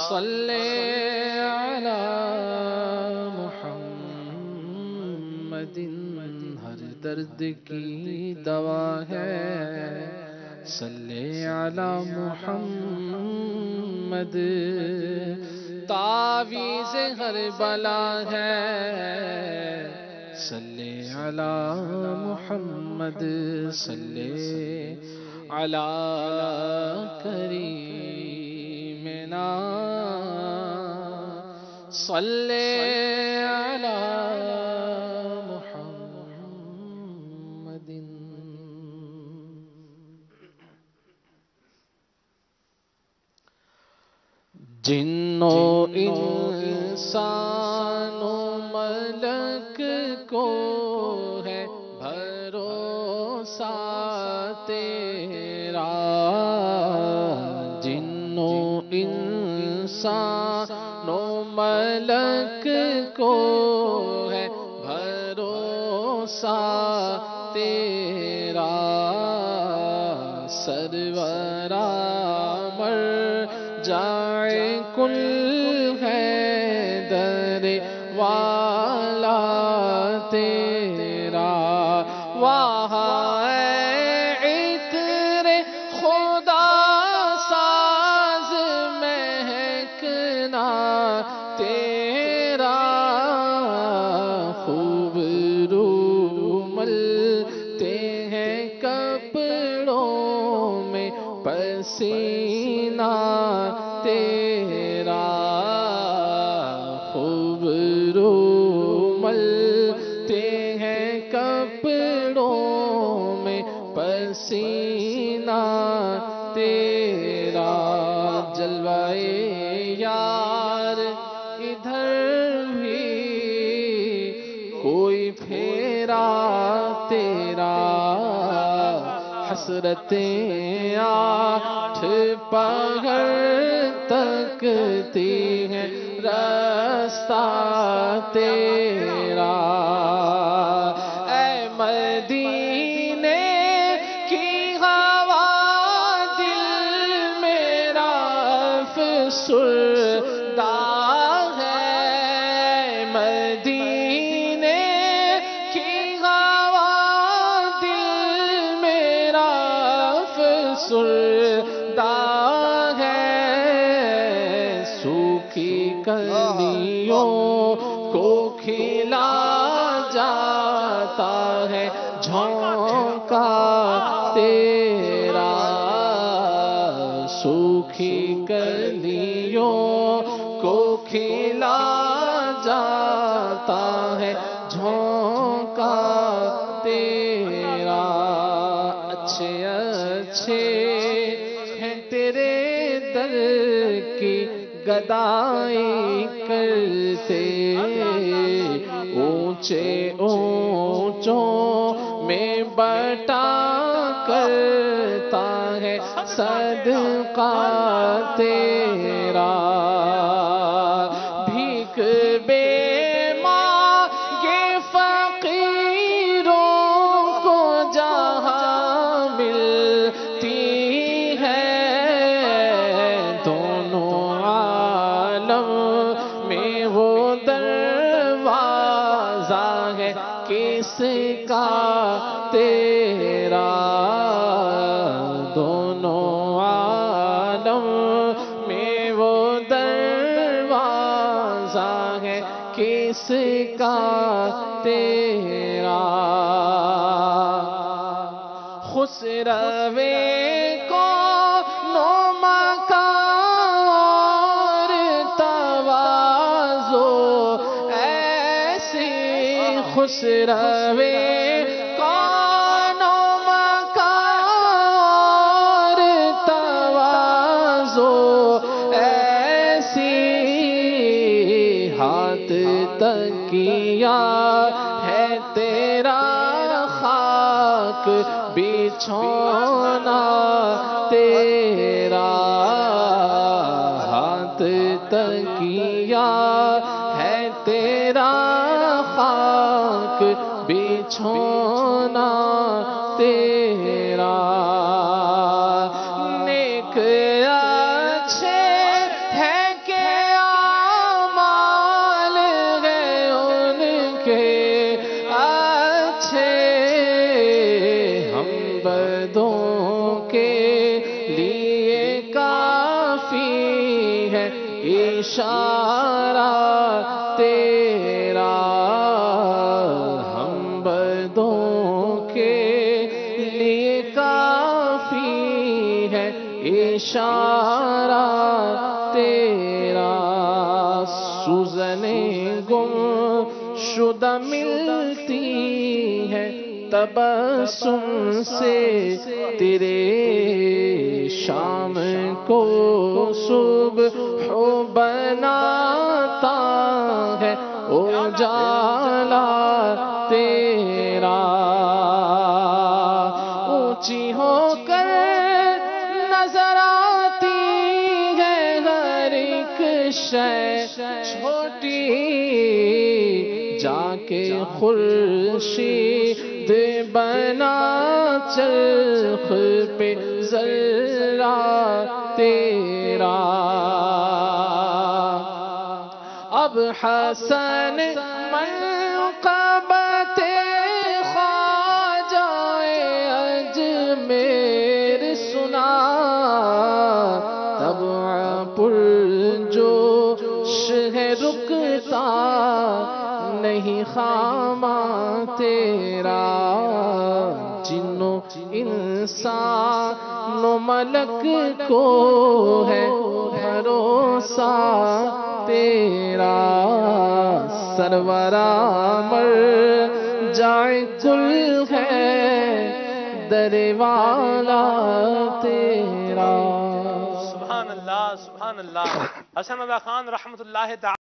صلی علی محمد ہر درد کی دوا ہے صلی علی محمد تعویذ ہر بلا ہے صلی علی محمد صلی علی کریمنا صلی علی محمد جن و انسان و ملک کو ہے بھروسہ تیرا جن و انسان و ملک کو ہے بھروسہ تیرا سرورا مر جائے کل ہے در والا تیرا وہاں عطر خدا ساز مہکنا تیرا خوب رو ملتے ہیں کپڑوں میں پسینہ تیرا خوب رو ملتے ہیں کپڑوں میں پسینہ تیرا جلوائے یار ادھر بھی کوئی پھیرا تیرا حسرتیں آٹھ پہر تکتی ہیں راستہ تیرا اے مدینے کی ہوا دل میرا افسردہ ہے مدینے کی ہوا دل میرا افسردہ کلیوں کو کھلا جاتا ہے جھونکا تیرا سوکھی کلیوں کو کھلا جاتا ہے جھونکا تیرا اچھے اچھے ہیں تیرے در کی گدائی کرتے اونچے اونچوں میں بٹا کرتا ہے صدقہ تیرا بھیک بے مانگے فقیروں کو جہاں ملتی ہے دونوں میں وہ دروازہ ہے کس کا تیرا دونوں عالم میں وہ دروازہ ہے کس کا تیرا خسروے کو خسروے کون و مکار تواضع ایسی ہاتھ تکیا ہے تیرا خاک بچھونا تیرا ہاتھ تکیا ہے تیرا خاک بچھونا تیرا نیک اچھے ہے کہ اشارہ تیرا، ہم بدوں کے لیے کافی ہے اشارہ تیرا، سوزنیں گم شدہ ملتی ہے تبسم سے تیرے، شام کو صبح بناتا ہے اجالا تیرا، اونچی ہو کر نظر آتی ہے ہر ایک شے چھوٹی، جا کے خورشید بنا چرخ پہ ذرہ تیرا، اب حسن منقبت خواجہ اجمیر سنا، طبع پرجوش ہے رکتا نہیں خامہ تیرا، جنوں انسان و ملک کو ہے بھروسہ تیرا، سرورا مر جائے کل ہے در والا تیرا۔ سبحان اللہ، سبحان اللہ۔ حسن رضا خان رحمت اللہ تعالی